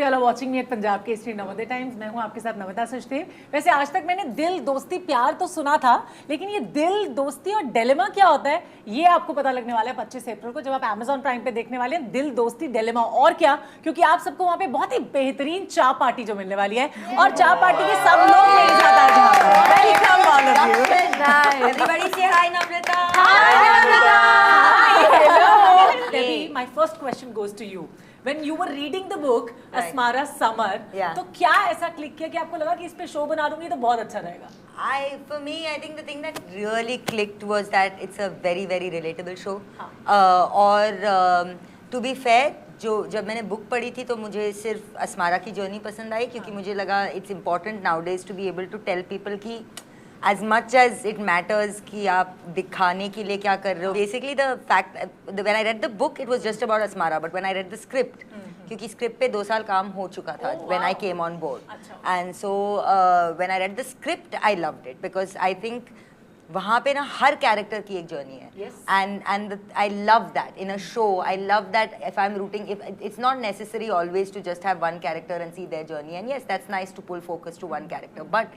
All are watching me at Punjab Kesari Navodaya Times. मैं हूं आपके साथ नमिता सचदेव। वैसे आज तक मैंने दिल दोस्ती प्यार तो सुना था, लेकिन ये दिल दोस्ती और डिलेमा क्या होता है ये आपको पता लगने वाला है 25 अप्रैल को, जब आप Amazon प्राइम पे देखने वाले हैं दिल दोस्ती डिलेमा। और क्या, क्योंकि आप सबको वहां पे बहुत ही बेहतरीन चा पार्टी जो मिलने वाली है, और चा पार्टी के सब लोग मेरे साथ आज यहाँ पर। Welcome all of you. Everybody say hi, Namrata. Debbie, my first question goes to you. When you were reading the book, Right. Asmara Summer, Yeah. तो क्या ऐसा क्लिक किया कि आपको लगा कि इस पे शो बना दूंगी तो बहुत अच्छा रहेगा? For me, I think the thing that really clicked was that it's a very, very relatable show. और to be fair, जब मैंने बुक पढ़ी थी तो मुझे सिर्फ अस्मारा की जर्नी पसंद आई, क्योंकि मुझे लगा it's important nowadays to be able to tell people कि as much as it matters कि आप दिखाने के लिए क्या कर रहे हो. Basically the fact when I read the book it was just about Asmara, but when I read the script, क्योंकि स्क्रिप्ट पे 2 साल काम हो चुका था when I came on board, and so when I read the script I loved it because I think वहाँ पे ना हर कैरेक्टर की एक जर्नी है, and I love that in a show. I love that if I'm rooting, if it's not necessary always to just have one character and see their journey, and yes that's nice to pull focus to one character, but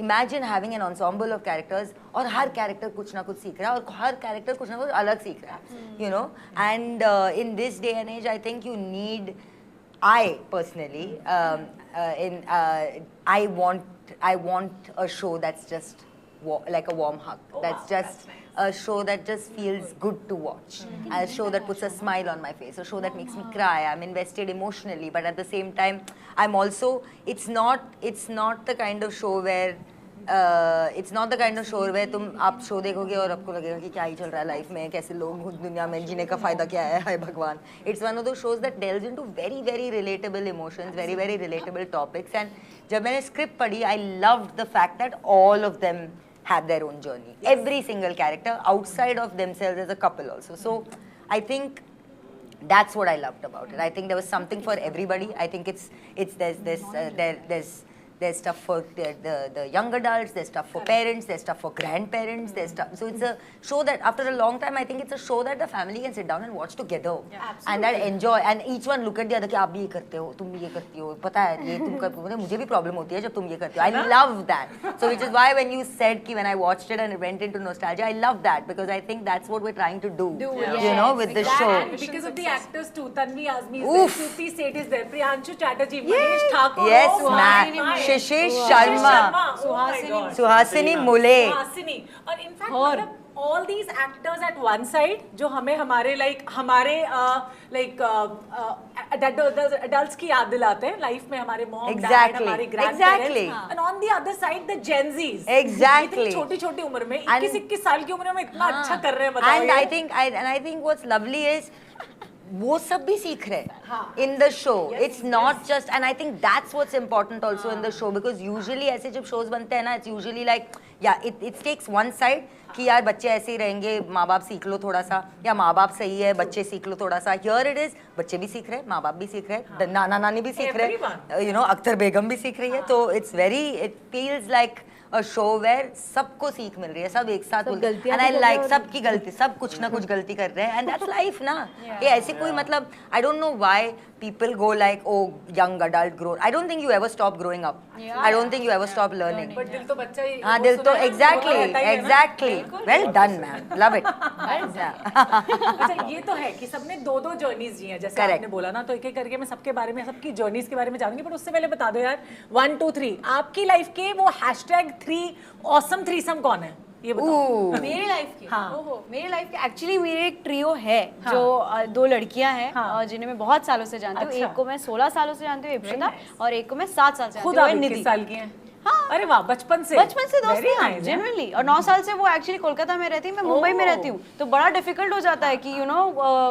imagine having an ensemble of characters और हर character कुछ ना कुछ सीख रहा है और हर character कुछ ना कुछ अलग सीख रहा है, you know, and in this day and age I think you need, I personally I want a show that's just like a warm hug. That's just a show that just feels good to watch. A show that puts a smile on my face. A show that makes me cry. I'm invested emotionally, but at the same time, I'm also. It's not the kind of show where. It's not the kind of show where तुम आप show देखोगे और आपको लगेगा कि क्या ही चल रहा है लाइफ में, कैसे लोग दुनिया में जीने का फायदा क्या है, हाय भगवान. It's one of those shows that delves into very very relatable emotions, very very relatable topics. And जब मैंने स्क्रिप्ट पढ़ी, I loved the fact that all of them have their own journey. Every single character outside of themselves as a couple also. So I think that's what I loved about it. I think there was something for everybody. I think there's stuff for the young adults, there's stuff for parents, there's stuff for grandparents, there's stuff. So it's a show that after a long time I think it's a show that the family can sit down and watch together, and that enjoy, and each one look at the other कि आप भी ये करते हो, तुम भी ये करती हो, पता है ये तुम करते हो, मुझे भी problem होती है जब तुम ये करते हो. I love that. So which is why when you said कि when I watched it and it went into nostalgia, I love that because I think that's what we're trying to do, you know, with the show. And because of the actors too, Tanvi Azmi is there, Shruti Seth is there, Priyanshu Chatterjee, Manish Thakur, Yes, ma'am. Shishir Sharma, Suhasini Mule. और in fact मतलब all these actors at one side जो हमें हमारे adults की याद दिलाते हैं life में, हमारे mom, dad, हमारे grandparents, and on the other side the Gen Zs. Exactly. इतनी छोटी-छोटी उम्र में 21 साल की उम्र में इतना अच्छा कर रहे हैं, बताओ. And I think what's lovely is वो सब भी सीख रहे हैं in the show. It's not just, and I think that's what's important also in the show, because usually ऐसे जब shows बनते हैं ना, it's usually like it takes one side कि यार बच्चे ऐसे ही रहेंगे, माँ बाप सीख लो थोड़ा सा, या माँ बाप सही है बच्चे सीख लो थोड़ा सा. Here it is, बच्चे भी सीख रहे हैं, माँ बाप भी सीख रहे हैं, नाना नानी भी सीख रहे हैं, you know, अख्तर बेगम भी सीख रही है. तो it feels like a show where सबको सीख मिल रही है, सब एक साथ, and I like सबकी गलती, सब कुछ ना कुछ गलती कर रहे हैं, and that's life ना. ये ऐसे कोई मतलब, I don't know why people go like, oh young adult grow. I don't think you ever stop growing up. I don't think you ever stop learning. But दिल तो बच्चा ही. हाँ दिल तो exactly. Well done ma'am, love it. अच्छा ये तो है कि सबने 2-2 जर्नीज जी हैं, जैसे आपने बोला ना, तो एक-एक करके मैं सबके बारे में, सबकी जर्नीज के बारे में जानूंगी, पर उससे पहले बता दो यार 1 2 3 आपकी लाइफ के वो #3 awesome threesome कौन है, ये बताओ. मेरी लाइफ की, हाँ. मेरी लाइफ की एक्चुअली मेरे एक ट्रियो है जो 2 लड़कियां हैं, और जिन्हें मैं बहुत सालों से जानती हूँ. एक को मैं 16 सालों से जानती हूँ, इप्सिता, और एक को मैं 7 साल से जानती हूँ, निधि. किस साल की हैं? हाँ. अरे वाह, बचपन से दोस्त हैं जनरली. और 9 साल से वो एक्चुअली कोलकाता में रहती है, मैं मुंबई में रहती हूँ, तो बड़ा डिफिकल्ट हो जाता है कि यू नो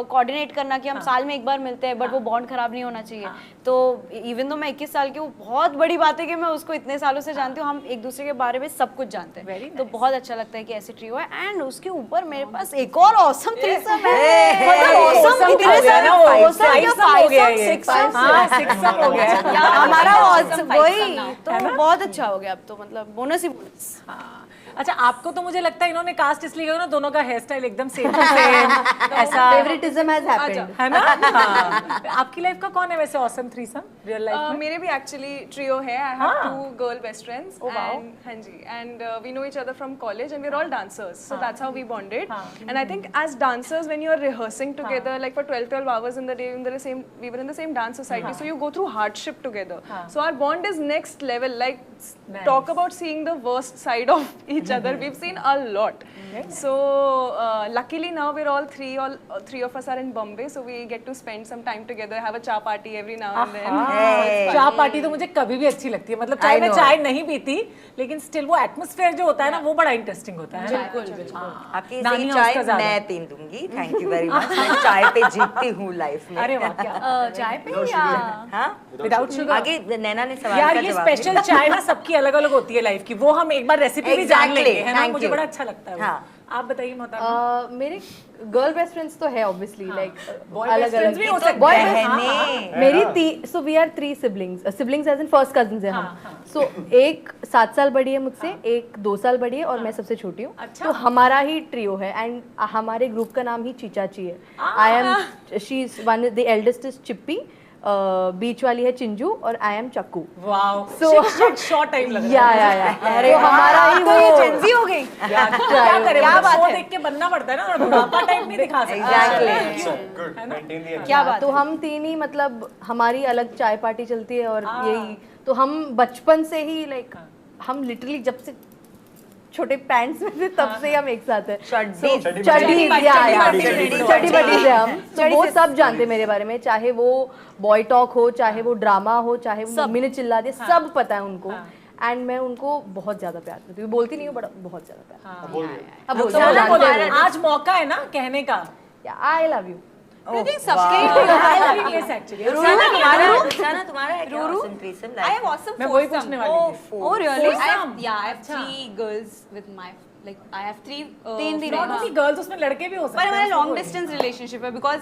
कोऑर्डिनेट करना कि हम साल में एक बार मिलते हैं, बट वो बॉन्ड खराब नहीं होना चाहिए. तो इवन दो मैं 21 साल की हूँ, बहुत बड़ी बात है कि मैं उसको इतने सालों से जानती हूँ, हम एक दूसरे के बारे में सब कुछ जानते हैं. तो बहुत अच्छा लगता है कि ऐसे ट्रियो है. एंड उसके ऊपर मेरे पास एक और ऑसम थ्रीसम है. हमारा वही तो बहुत अच्छा हो गया. अब तो मतलब बोनस ही बोनस। हाँ। अच्छा, आपको तो मुझे लगता है इन्होंने कास्ट इसलिए किया ना, दोनों का हेयर स्टाइल एकदम सेम टू सेम ऐसा फेवरेटिज्म हैज हैपेंड है ना। हाँ। आपकी लाइफ का कौन है वैसे ऑसम थ्रीसम रियल लाइफ में? मेरे भी एक्चुअली ट्रियो है। I have 2 girl best friends and हाँ जी, and we know each other from college and we are all dancers, so that's how we bonded. And I think as dancers when you are rehearsing together like for 12 hours in the day, we were in the same dance society, so you go through hardship together. So our bond is next level. Like talk about seeing the worst side of each other. We've seen a lot. So luckily now we're all three of us are in Bombay, so we get to spend some time together, have a cha party every now and then. चाय party तो मुझे कभी भी अच्छी लगती है, मतलब चाहे मैं चाय नहीं पीती लेकिन स्टिल वो एटमॉस्फेयर जो होता है ना वो बड़ा इंटरेस्टिंग होता है। बिल्कुल। आपकी नानी सही हाउस चाय का ज्यादा। मैं पी दूंगी, थैंक यू वेरी मच। मैं चाय पे जीतती हूँ लाइफ में। अरे वाह, क्या चाय पे या हाँ, विदाउट शुगर। आगे नैना ने सवाल यार का ये जवाब स्पेशल दिया। चाय ना सबकी अलग अलग होती है लाइफ की, वो हम एक बार रेसिपी भी जान Exactly, लेंगे, है ना। thank मुझे you. बड़ा अच्छा लगता है वो। हाँ। आप बताइए मोहतरमा। मेरे गर्ल बेस्ट फ्रेंड्स तो है ऑब्वियली लाइक Boy अलग best friends अलग भी हो तो सकते Boy हैं। best- हाँ, बहनें। मेरी so we are 3 siblings as in first cousins है हम। सो एक 7 साल बड़ी है मुझसे, एक 2 साल बड़ी है और मैं सबसे छोटी हूँ। अच्छा। तो हमारा ही ट्रियो है एंड हमारे ग्रुप का नाम ही चीचाची है। I am she is one, the eldest is Chippy, बीच वाली है चिंजू और I am Chakku. Wow, So- short time लग रहा है। या तो हमारा ही तो ये वो जेंजी हो गई। क्या करें, क्या मतलब बात शो है? देख के बनना पड़ता है ना, बुढ़ापा टाइम नहीं दिखा सकते। Exactly. So good. Maintain the क्या बात तो है? हम 3 ही मतलब हमारी अलग चाय पार्टी चलती है और यही तो हम बचपन से ही लाइक हम लिटरली जब से छोटे पैंट्स में थे तब से ही हम एक साथ हैं। चड्डी। चड्डी बड्डीज है हम। तो वो सब जानते हैं मेरे बारे में, चाहे वो बॉय टॉक हो, चाहे वो ड्रामा हो, चाहे वो मम्मी ने चिल्ला दिया, सब पता है उनको। एंड मैं उनको बहुत ज्यादा प्यार करती हूँ, बोलती नहीं हूँ बट बहुत ज्यादा प्यार। बोल रहे अब बोल बोलो, बोलो, रहे आज मौका है ना कहने का। I love you. I think सबके I love you, yes, actually. रुसाना तुम्हारा है क्या awesome threesome I have life? awesome मैं वही foursome. पूछने वाली थी। Oh really? I have, yeah, I have अच्छा। 3 girls with my, like I have 3 तीन Not only girls, उसमें लड़के भी हो सकते But हैं। हमारा उसमें long कोई- distance relationship है because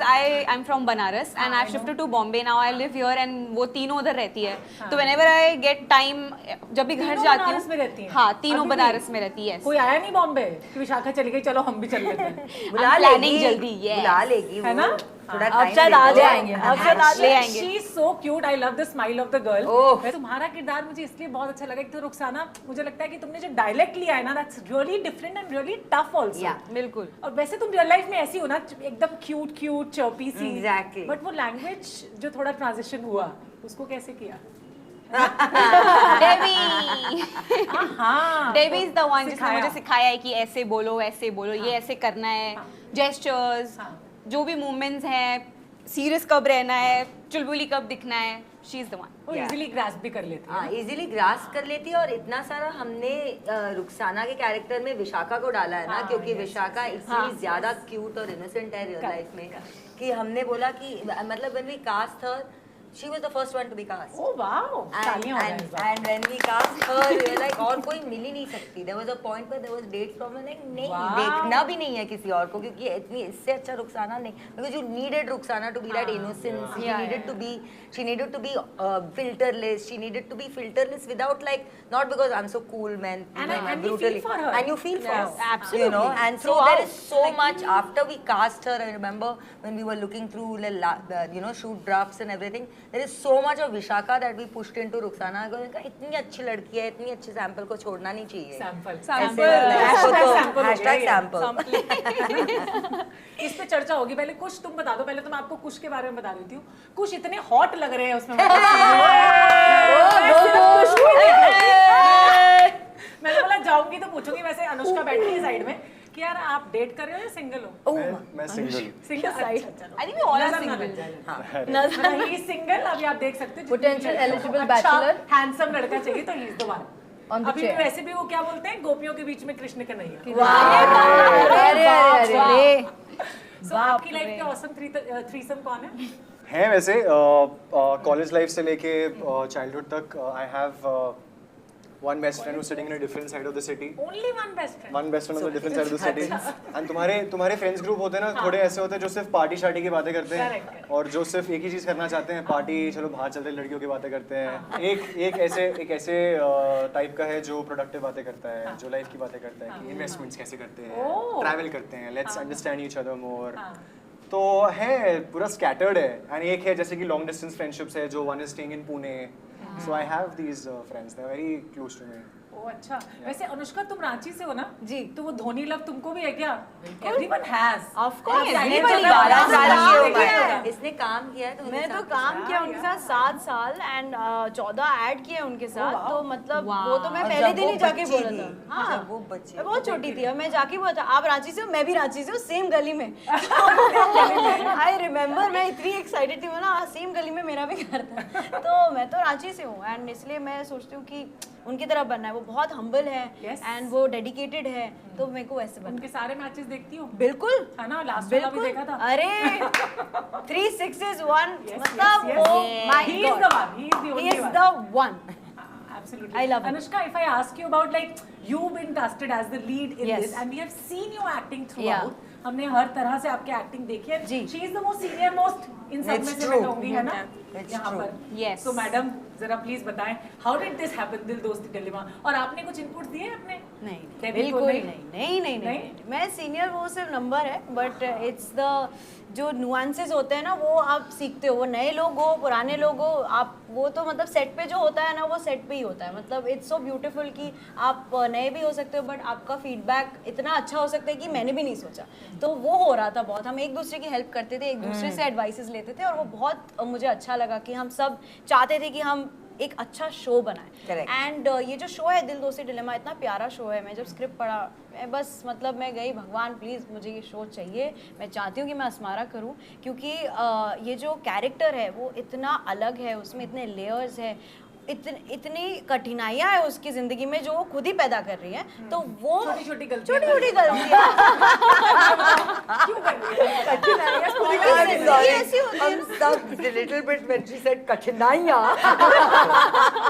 I'm from Banaras and I've shifted to Bombay now. I live here and वो तीनों उधर रहती है। तो whenever I get time, जब भी घर तीनों जाती बनारस में रहती हूँ, हैं? हाँ तीनों अभी भी? बनारस में रहती है। कोई आया नहीं बॉम्बे कि विशाखा चली गई, चलो हम भी चल लेते हैं, बुला planning लेगी जल्दी, yes. बुला लेगी है वो। ना? थोड़ा अब time शायद दे आ दो। जाएंगे, अब शायद आ ले आएंगे। She is so cute. I love the smile of the girl. ओह। तुम्हारा किरदार मुझे इसलिए बहुत अच्छा लगा, एक तो रुखसाना मुझे लगता है कि तुमने जो डायलेक्ट लिया है ना, that's really different and really tough also. Yeah. बिल्कुल। और वैसे तुम रियल लाइफ में ऐसी हो ना, एकदम क्यूट चर्पी सी। Exactly. बट वो लैंग्वेज जो थोड़ा ट्रांजिशन हुआ, उसको कैसे किया? Debbie हाँ। Debbie is the one जिसने सिखाया। मुझे सिखाया है कि ऐसे बोलो, ये ऐसे करना है, जेस्चर्स, जो भी मूवमेंट्स हैं, सीरियस कब रहना है, चुलबुली कब दिखना है, शी इज द वन। वो इजीली ग्रास्प भी कर लेती है। हाँ, इजीली ग्रास्प कर लेती है। और इतना सारा हमने रुखसाना के कैरेक्टर में विशाखा को डाला है ना, क्योंकि विशाखा इतनी ज्यादा क्यूट और इनोसेंट है रियल लाइफ में कि हमने बोला कि मतलब when we cast her, she was the first one to be cast. Oh wow! तालियां हो जाएं इस बार। And when we cast her, we were like और कोई मिल ही नहीं सकती. There was a point where there was dates problem, like नहीं Wow. देखना भी नहीं है किसी और को, क्योंकि इतनी इससे अच्छा रुखसाना नहीं, because you needed Rukhsana to be that innocence. She needed to be filterless. She needed to be filterless without like, not because I'm so cool, man. And you feel brutally. for her. And you feel for Yes, her. absolutely. You know, and so there is so much after we cast her. I remember when we were looking through the shoot drafts and everything. There is so much of Vishaka that we pushed into Rukhsana. इतनी अच्छी लड़की है, इतनी अच्छी sample को छोड़ना नहीं चाहिए. Sample. Hashtag sample. इस पे चर्चा होगी। पहले कुछ तुम बता दो, पहले तो मैं आपको कुछ के बारे में बता देती हूँ। कुछ इतने हॉट लग रहे हैं उसमें। मैंने बोला जाऊंगी तो पूछूंगी, वैसे अनुष्का बैठी है साइड में कि यार आप डेट कर रहे हो या सिंगल हो? मैं सिंगल हूँ। Single side. I think we all are single. मतलब ही सिंगल, अभी आप देख सकते हो। Potential eligible bachelor. हैंडसम लड़का चाहिए तो he is the one. On the अभी chair. भी वैसे भी वो क्या बोलते हैं, गोपियों के बीच में कृष्ण का नहीं है। अरे So, आपकी लाइफ के ऑसम थ्रीसम कौन है? हैं वैसे कॉलेज लाइफ से लेके चाइल्डहुड तक I have one best friend who's sitting in a different side of the city. Only one best friend. One best friend on the different side of the city. And तुम्हारे friends group होते हैं ना, थोड़े ऐसे होते हैं जो सिर्फ पार्टी शार्टी की बातें करते हैं और जो सिर्फ एक ही चीज़ करना चाहते हैं, पार्टी, चलो बाहर चलते हैं, लड़कियों की बातें करते हैं। एक ऐसे टाइप का है जो प्रोडक्टिव बातें करता है, जो लाइफ की बातें करता है कि इन्वेस्टमेंट्स कैसे करते हैं, ट्रैवल करते हैं, let's understand each other more. तो है पूरा स्कैटर्ड है। एंड एक है जैसे कि लॉन्ग डिस्टेंस फ्रेंडशिप्स है, जो one is staying in Pune, so I have these friends, they are very close to me. ओ अच्छा, वैसे अनुष्का तुम रांची से हो ना जी, तो वो धोनी लव तुमको भी है क्या? Everyone has. Of course, everybody everybody has. has. इसने काम किया है तो मैं तो काम किया उनके साथ 7 साल एंड 14 ऐड किए उनके साथ, तो मतलब वो तो मैं पहले दिन ही जाके बोला था। हाँ, वो बच्ची मैं बहुत छोटी थी, अब मैं जाके बोला था आप रांची से हो, मैं भी रांची से हूँ, सेम गली में। आई रिमेम्बर मैं इतनी एक्साइटेड थी, ना सेम गली में मेरा भी घर था। तो मैं तो रांची से हूँ एंड इसलिए मैं सोचती हूँ कि उनकी तरह बनना है। वो बहुत हम्बल है एंड वो डेडिकेटेड है, तो मेरे को वैसे बनना। उनके सारे मैचेस देखती हो? बिल्कुल, है ना, लास्ट वाला भी देखा था। अरे 3 6s 1 मतलब वो my he is the one, he is the only he is one. the one. Absolutely. I love it. Anushka, if I ask you about like you've been casted as the lead in Yes. this and we have seen you acting Yeah. throughout. हमने हर तरह से आपके acting देखी है। जी। She is the most senior most इन सब में It's से true. मैं कहूँगी, है ना? It's यहाँ true. पर। Yes. So मैडम जरा प्लीज बताएं how did this happen, दिल दोस्ती डिलेमा, और आपने कुछ इनपुट दिए अपने? नहीं डेब्यू को बिल्कुल नहीं नहीं नहीं? मैं सीनियर, वो सिर्फ नंबर है, बट इट्स द जो नुआंसेस होते हैं ना वो आप सीखते हो। वो नए लोग हो पुराने लोग हो, आप वो तो मतलब सेट पे जो होता है ना वो सेट पे ही होता है। मतलब इट्स सो ब्यूटीफुल कि आप नए भी हो सकते हो बट आपका फीडबैक इतना अच्छा हो सकता है कि मैंने भी नहीं सोचा। तो वो हो रहा था बहुत, हम एक दूसरे की हेल्प करते थे, एक दूसरे से एडवाइसेस लेते थे और वो बहुत मुझे अच्छा लगा कि हम सब चाहते थे कि हम एक अच्छा शो बनाए। Correct. एंड ये जो शो है दिल दोस्ती डिलेमा, इतना प्यारा शो है। मैं जब स्क्रिप्ट पढ़ा मैं बस मतलब मैं गई, भगवान प्लीज़ मुझे ये शो चाहिए, मैं चाहती हूँ कि मैं अस्मारा करूँ, क्योंकि ये जो कैरेक्टर है वो इतना अलग है, उसमें इतने लेयर्स है, इतनी कठिनाइयाँ है उसकी ज़िंदगी में जो वो खुद ही पैदा कर रही है। तो वो छोटी-छोटी छोटी गलतियाँ क्यों कर रही है? ऐसी होती है ना। little bit when she said कठिनाइयाँ,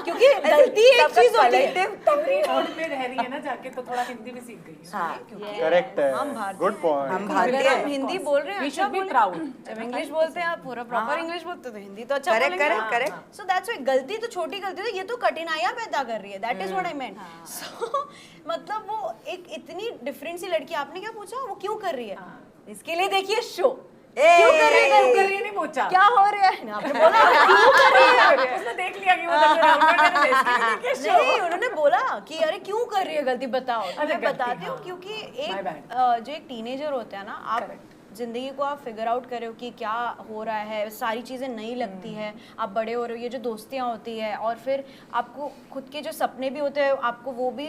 क्योंकि गलती एक चीज़ होती है। तमरीन मोड में रह रही है ना जाके, तो थोड़ा हिंदी भी सीख गई है। हाँ, करेक्ट है, हम भारतीय गुड हम पॉइंट। अगर भारतीय आप हिंदी बोल रहे हैं We अच्छा should be बोलें। proud. जब इंग्लिश बोलते हैं आप पूरा प्रॉपर इंग्लिश बोलते हो तो हिंदी तो अच्छा Correct, बोलेंगे। correct, correct. So that's why गलती तो छोटी गलती है, ये तो कठिनाइयां पैदा कर रही है। दैट इज व्हाट आई मेंट। सो मतलब वो एक इतनी डिफरेंट सी लड़की, आपने क्या पूछा वो क्यों कर रही है, इसके लिए देखिए शो। क्यों कर रही है? क्यों कर रही है नहीं पूछा। क्या हो रहा है आपने बोला क्यों कर रही है। उसने देख लिया कि वो नहीं, उन्होंने बोला कि अरे क्यों कर रही है गलती बताओ। तो मैं गलती, बताती हूँ हाँ। क्योंकि My एक bad. जो एक टीनेजर होता है ना, आप जिंदगी को आप फिगर आउट करे हो कि क्या हो रहा है, सारी चीज़ें नई लगती है, आप बड़े हो रहे हो, ये जो दोस्तियाँ होती है और फिर आपको खुद के जो सपने भी होते हैं आपको वो भी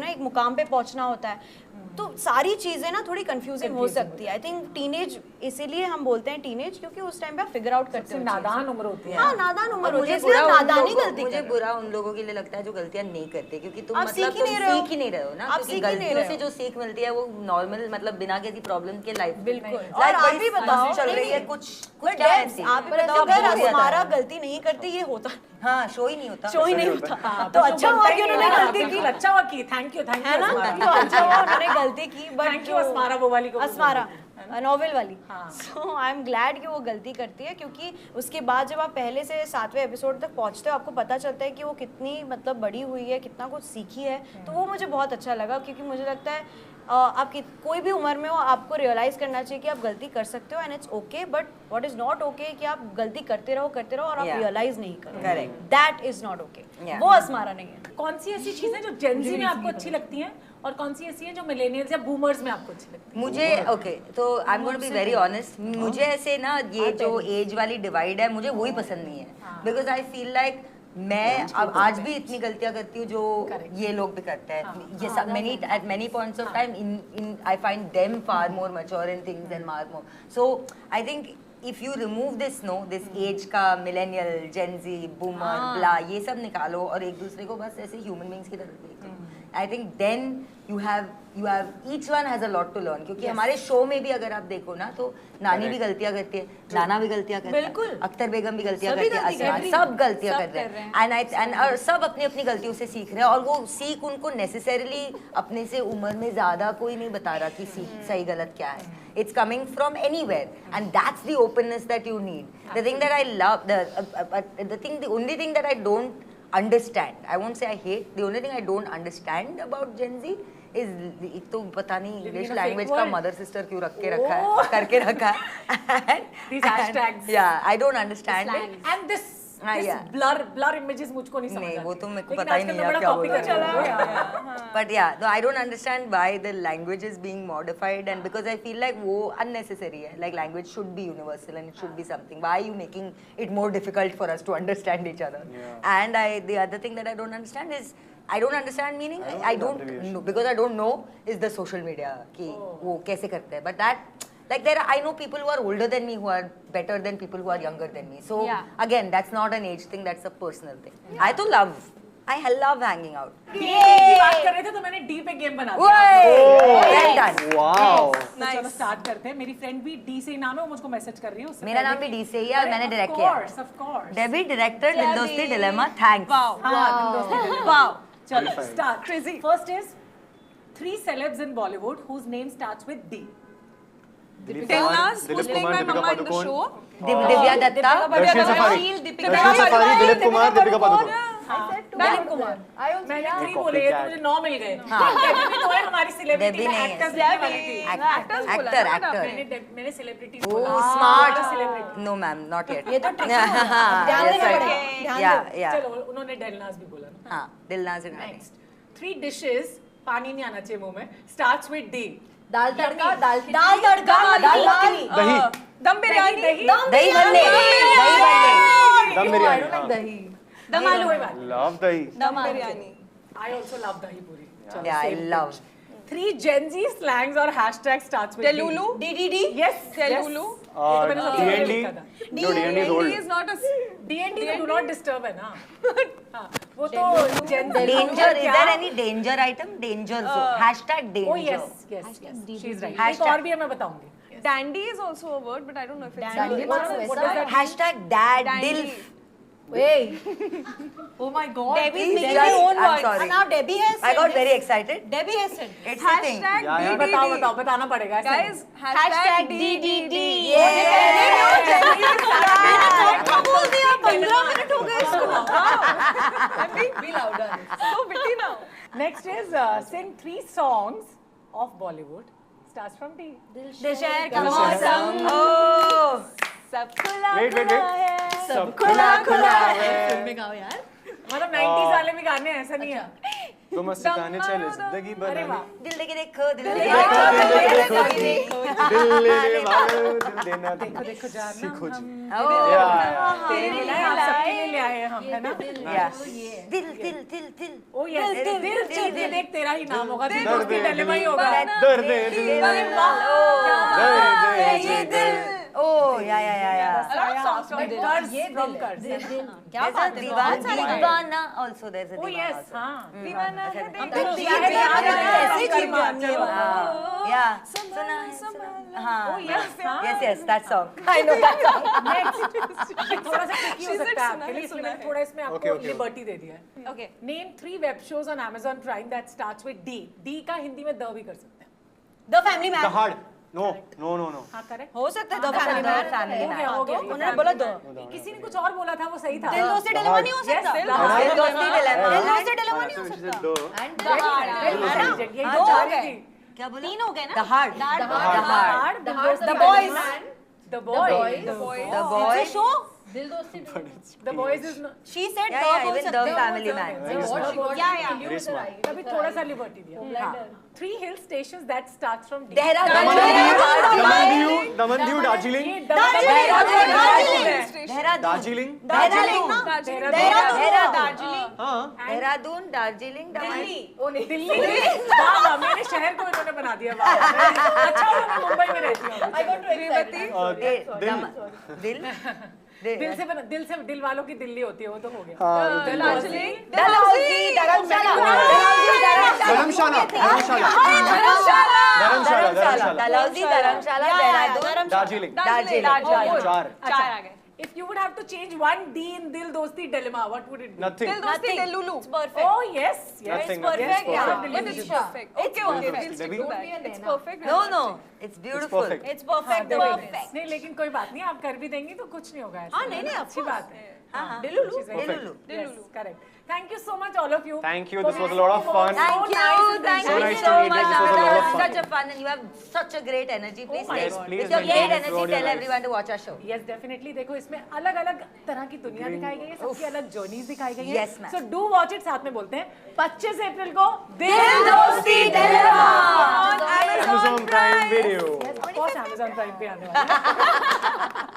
एक मुकाम पे पहुंचना होता है। तो सारी चीज़ें ना थोड़ी कंफ्यूजिंग हो सकती है। आई थिंक टीनेज, इसीलिए हम बोलते हैं टीनेज, क्योंकि उस टाइम पे आप फिगर आउट करते हो। नादान उम्र होती है। हाँ, नादान उम्र और होती है, मुझे इसलिए बुरा आप उन नादानी लोगों- गलती मुझे कर बुरा उन लोगों के लिए लगता है जो गलतियां नहीं करते, क्योंकि तुम आप मतलब सीख ही नहीं रहे हो। सीख ही नहीं रहे हो ना, आप क्योंकि सीख ही नहीं गलतियों रहे से हो। जो सीख मिलती है वो नॉर्मल मतलब बिना किसी प्रॉब्लम के लाइफ बिल्कुल। लाइफ और आप बड़ी ही बताओ, चल रही है, नहीं, कुछ But क्या yes, ऐसी आप ही पर बताओ ऐसा अगर हो जाता हमारा है। गलती नहीं करती ये होता हाँ, शो ही नहीं होता। शो ही नहीं होता। तो अच्छा हुआ कि उन्होंने गलती की, अच्छा हुआ की, थैंक यू है ना। तो अच्छा हुआ उन्होंने गलती की, बट Thank you, अस्मारा, वो वाली को अस्मारा नॉवेल वाली। सो आई एम ग्लैड कि वो गलती करती है, क्योंकि उसके बाद जब आप पहले से 7वें एपिसोड तक पहुंचते हो आपको पता चलता है कि वो कितनी मतलब बड़ी हुई है, कितना कुछ सीखी है। तो वो मुझे बहुत अच्छा लगा, क्योंकि मुझे लगता है आप कोई भी उम्र में हो आपको रियलाइज करना चाहिए कि आप गलती कर सकते हो and it's okay, but what is not okay कि आप गलती करते रहो और आप Yeah. रियलाइज नहीं करो। Correct. That is not okay. Yeah. वो अस्मारा नहीं है। कौन सी ऐसी चीजें जो जेनजी में आपको अच्छी लगती हैं और कौन सी ऐसी हैं जो मिलेनियल्स या बूमर्स में आपको अच्छी लगती मुझे ओके, तो I am going to be very honest, मुझे ऐसे ना ये जो एज वाली डिवाइड है मुझे वही पसंद नहीं है, बिकॉज आई फील लाइक मैं अब आज भी इतनी गलतियां करती हूँ जो ये लोग भी करते हैं। ये सब many points of time in I find them far more mature in things and far more. So I think if you remove this age का millennial, Gen Z, boomer, blah, ये सब निकालो और एक दूसरे को बस ऐसे human beings की तरह देखो I think then you have each one has a lot to learn क्योंकि हमारे शो में भी अगर आप देखो ना तो नानी भी गलतियां करती है, नाना भी गलतियां करता है, बिल्कुल। अख्तर बेगम भी गलतियां करती है, असमान सब गलतियां कर रहे हैं and सब अपनी अपनी गलतियों से सीख रहे हैं और वो सीख उनको नेसेसरीली अपने से उम्र में ज्यादा कोई नहीं बता रहा कि सही गलत क्या है. It's coming from anywhere, and that's the openness that you need. The thing that I love, the only thing that I don't understand, I won't say I hate, the only thing I don't understand about Gen Z is एक तो पता नहीं English language का mother sister क्यों रख के रखा है, करके रखा है. These hashtags. Yeah, I don't understand it. And this yeah. blur images मुझको नहीं समझ नहीं, आती. वो तो मेरे को लेकिन पता ही आजकल नहीं मैं है बड़ा क्या copy बोल कर रहा रही हूँ. है. But yeah, no, I don't understand why the language is being modified, and because I feel like वो unnecessary है. Like language should be universal and it should be something. Why are you making it more difficult for us to understand each other? Yeah. And the other thing that I don't understand is I don't understand meaning I don't know, because I don't know is the social media कि वो कैसे करते हैं. But that like I know people who are older than me who are better than people who are younger than me. So again, that's not an age thing, that's a personal thing. I तो love hanging out. की बात कर रहे थे तो मैंने D पे game बना दिया. Well done. Wow. तो चलो स्टार्ट करते हैं. मेरी फ्रेंड भी डी से ही नाम है, वो मुझको मैसेज कर रही है. उससे मेरा नाम भी डी से ही है और मैंने डायरेक्ट किया. Of course. डेबी डायरेक्टर दिल दोस्ती डिलेमा. Thanks. Wow. चलो start. Crazy. First is 3 celebs in Bollywood whose name starts with D. Dilnaz, who's playing my mama in the show. Divya Dutta. Darshan Safary. Darshan Safary, Dilip Kumar, Deepika Padukone. Dilip Kumar. मैंने 3 बोले तो मुझे 9 मिल गए. डेबी तो है हमारी सेलिब्रिटी डेबी में नहीं है. एक्टर्स वाली थी. एक्टर. मैंने सेलिब्रिटीज Oh, बोला. smart. Celebrity. No ma'am, not yet. ये तो ध्यान देना पड़ेगा. Yeah. चलो उन्होंने डेलनाज भी बोला ना. हाँ, दिलनाज़ Next. 3 dishes, पानी नहीं आना चाहिए मुंह में, starts with D. दाल तड़का, दाल खिचड़ी, दाल तड़का, दाल मखनी, दही. दम बिरयानी. दही भल्ले. दम बिरयानी. हाँ. दही. दम आलू है बात. Love दही. दम biryani. I also love dahi puri. चलो, Yeah, I same love. thing. 3 Gen Z slangs or hashtags starts with Delulu. D. DDD. Yes. Delulu. तो मैंने सबसे पहले D&D. लिखा था. No, D&D is old. D is not a. D&D तो do not disturb है ना. हाँ, वो तो Gen Z. Danger. Is क्या? there any danger item? Danger zone. Hashtag danger. Oh yes. She's right. एक Hashtag- और भी है मैं बताऊंगी. Dandy is also a word, but I don't know if it's. Dandy What मतलब is वैसा that? Hashtag dad Dandy. dilf. Hey. Oh my God. Debbie's Please making just- her own I'm words. sorry. And now Debbie has I said got this. very excited. Debbie has said. It's the thing. Hashtag Yeah, yeah. DDD. बताना पड़ेगा. ऐसे Guys, Hashtag DDD. क्या बोल दिया? 15 minute हो गए इसको. Be louder. So witty now. Next is sing 3 songs of Bollywood. Starts from D. शहर का मौसम Oh. सब खुला Wait. खुला है. सब खुला खुला है. में गाओ यार. मतलब 90s वाले भी गाने हैं, ऐसा नहीं है. तुम सिताने चले जिंदगी अरे बनाने. वाह. दिल देके देखो, दिल देके देखो, देखो. दिल लेने वालों दिल देना. देखो जाना सीखो जी. Oh. Yeah. तेरे लिए लाए, आप सबके लिए ले आए हैं हम, है ना? Yeah. दिल. Oh yes. दिल देख तेरा ही नाम होगा. दिल दर्द दोस्ती है डिलेमा ही दिल. होगा. दर्द है दिल. दर्द है ये दिल. Oh, yeah. A lot of songs from Dil. क्या There's a बात है? दीवाना also. There's a Oh दीवाना yes. also. हाँ. दीवाना है हम दिल. तो दिया है, ऐसे जी कर्मा, चलो. Yeah. सुना है. हाँ. Yes. हाँ. Yes, that song. I know that song. ये थोड़ा सा tricky हो सकता है आपके लिए, इसलिए मैंने थोड़ा इसमें आपको Okay. लिबर्टी दे दिया है. Okay. Name 3 web shows on Amazon Prime that starts with D. D का हिंदी में द भी कर सकते हैं. The Family The Man. Hard. No. हाँ करेक्ट. हो सकता है The Family Man. Family Man. हो गया. उन्होंने बोला दो. किसी ने कुछ और बोला था, वो सही था. दिल दोस्ती डिलेमा नहीं हो सकता. Yes, दिल दोस्ती डिलेमा. दिल दोस्ती डिलेमा नहीं हो सकता. दो. ये जा रही थी. क्या बोला? 3 हो गए ना. The Hard. The Hard. The Boys. The Boys. The Boys. It's a show. दिल दोस्ती. The Boys is not. She said Yeah, the yeah, बोल even सकते The हो. Family Man. Yeah. Very smart. तभी थोड़ा सा लिबर्टी दिया. 3 hill stations that starts from D. Dehradun. Daman Diu Darjeeling. ये दार्जिलिंग. दार्जिलिंग. दार्जिलिंग. हाँ. देहरादून, दार्जिलिंग, दिल्ली. वाह, मेरे शहर को इन्होंने बना दिया. वाह. अच्छा हुआ मैं मुंबई में रहती हूँ. दिल. दिल. दिल से दिल वालों की दिल्ली होती है, वो तो हो गया। Darjeeling, डलहौजी, धर्मशाला, धर्मशाला, धर्मशाला, डलहौजी, धर्मशाला, देहरादून, दार्जिलिंग, दार्जिलिंग। 4 चार आ गए। If you would have to change one D in Dil Dosti Dilemma, what would it be? nothing. Dil Dosti, Delulu. It's perfect. Oh yes, yes, Nothing, perfect. nothing. Yeah, Perfect. But it's perfect. Okay, okay, we'll stick to that. It's perfect. No, no, it's beautiful. perfect. It's perfect. perfect. नहीं, लेकिन कोई बात नहीं, आप कर भी देंगी तो कुछ नहीं होगा ऐसा। हाँ, नहीं, of अच्छी course. बात है। हाँ, Delulu, Delulu. Yes, correct. Thank you so much, all of you. Thank you, this was a lot of fun. Thank you, thank So you nice so to meet you. much. This was a lot of fun. Such a fun, and you have such a great energy. Please, my stay. God. Please With your maintain great it energy, throughout your tell life. everyone to watch our show. Yes, definitely. देखो इसमें अलग-अलग तरह की दुनिया दिखाई गई है, सबकी अलग जर्नीज दिखाई गई है। Yes, ma'am. So do watch it, साथ में बोलते हैं 25 अप्रैल को दिल दोस्ती dilemma Amazon Prime Video. Of course, Amazon Prime पे आने वाला है।